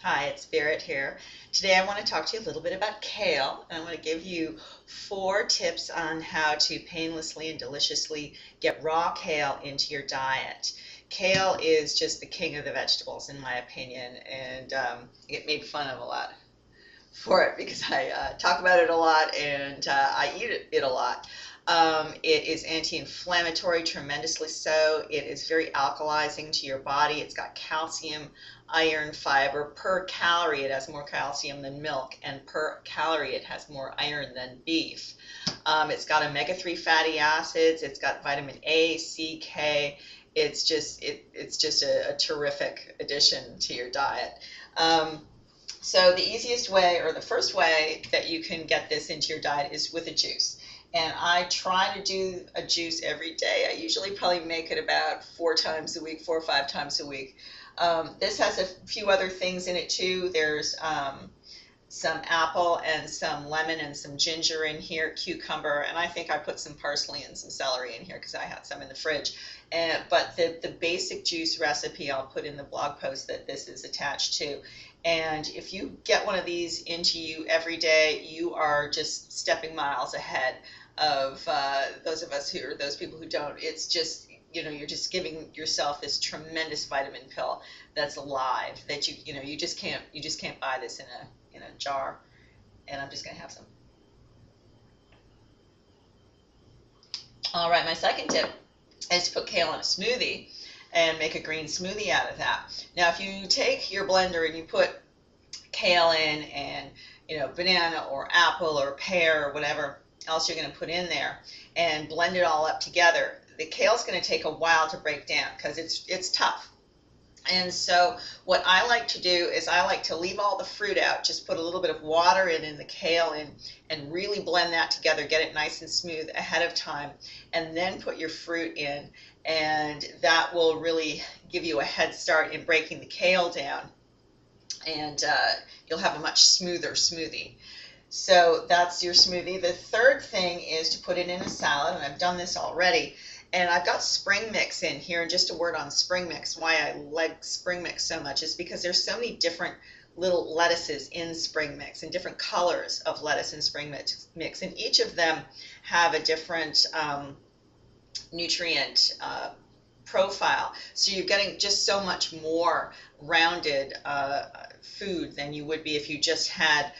Hi, it's Birit here. Today I want to talk to you a little bit about kale, and I want to give you 4 tips on how to painlessly and deliciously get raw kale into your diet. Kale is just the king of the vegetables, in my opinion, and I get made fun of a lot for it because I talk about it a lot and I eat it a lot. It is anti-inflammatory, tremendously so. It is very alkalizing to your body. It's got calcium, iron, fiber. Per calorie, it has more calcium than milk, and per calorie, it has more iron than beef. It's got omega-3 fatty acids. It's got vitamin A, C, K. It's just a terrific addition to your diet. So the easiest way, or the first way that you can get this into your diet, is with a juice. And I try to do a juice every day. I usually probably make it about 4 times a week, 4 or 5 times a week. This has a few other things in it too. There's some apple and some lemon and some ginger in here, cucumber, and I think I put some parsley and some celery in here because I had some in the fridge. But the basic juice recipe I'll put in the blog post that this is attached to. And if you get one of these into you every day, you are just stepping miles ahead of those people who don't. It's just, you're just giving yourself this tremendous vitamin pill that's alive that you just can't buy this in a jar. And I'm just gonna have some. All right, my second tip is to put kale in a smoothie and make a green smoothie out of that. Now, if you take your blender and you put kale in and banana or apple or pear or whatever else you're going to put in there and blend it all up together, the kale's going to take a while to break down because it's tough. And so what I like to do is I like to leave all the fruit out, just put a little bit of water in the kale and really blend that together, get it nice and smooth ahead of time, and then put your fruit in, and that will really give you a head start in breaking the kale down, and you'll have a much smoother smoothie. So that's your smoothie. The third thing is to put it in a salad, and I've done this already. And I've got spring mix in here, and just a word on spring mix. Why I like spring mix so much is because there's so many different little lettuces in spring mix and different colors of lettuce in spring mix, and each of them have a different nutrient profile. So you're getting just so much more rounded food than you would be if you just had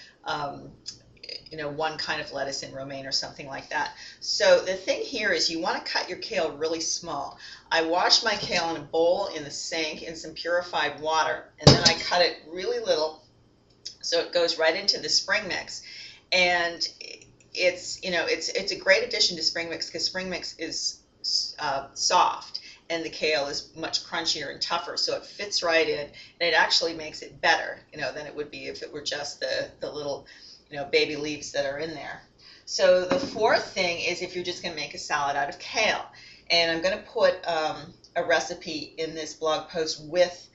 one kind of lettuce in romaine or something like that. So the thing here is you want to cut your kale really small. I wash my kale in a bowl in the sink in some purified water, and then I cut it really little so it goes right into the spring mix. And it's a great addition to spring mix because spring mix is soft and the kale is much crunchier and tougher, so it fits right in, and it actually makes it better than it would be if it were just the little baby leaves that are in there. So the fourth thing is if you're just going to make a salad out of kale, and I'm going to put a recipe in this blog post with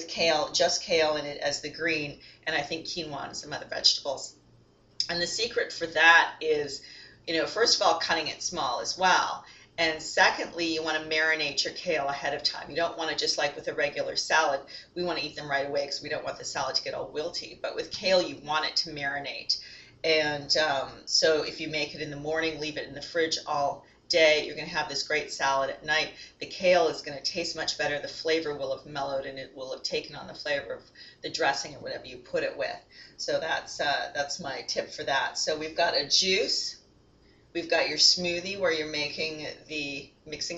kale, just kale in it as the green, and I think quinoa and some other vegetables. And the secret for that is, first of all, cutting it small as well. And secondly, you want to marinate your kale ahead of time. You don't want to just like with a regular salad, we want to eat them right away because we don't want the salad to get all wilty. But with kale, you want it to marinate. And so if you make it in the morning, leave it in the fridge all day, you're going to have this great salad at night. The kale is going to taste much better. The flavor will have mellowed, and it will have taken on the flavor of the dressing or whatever you put it with. So that's my tip for that. So we've got a juice. We've got your smoothie where you're mixing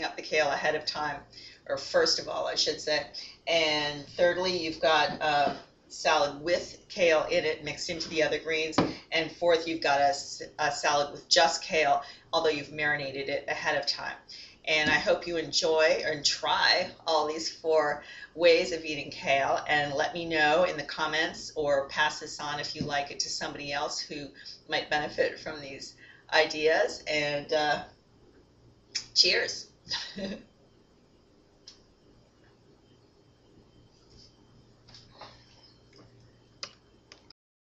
up the kale ahead of time, or first of all, I should say. And thirdly, you've got salad with kale in it mixed into the other greens. And fourth, you've got a salad with just kale, although you've marinated it ahead of time. And I hope you enjoy and try all these 4 ways of eating kale, and let me know in the comments or pass this on if you like it to somebody else who might benefit from these ideas. And cheers.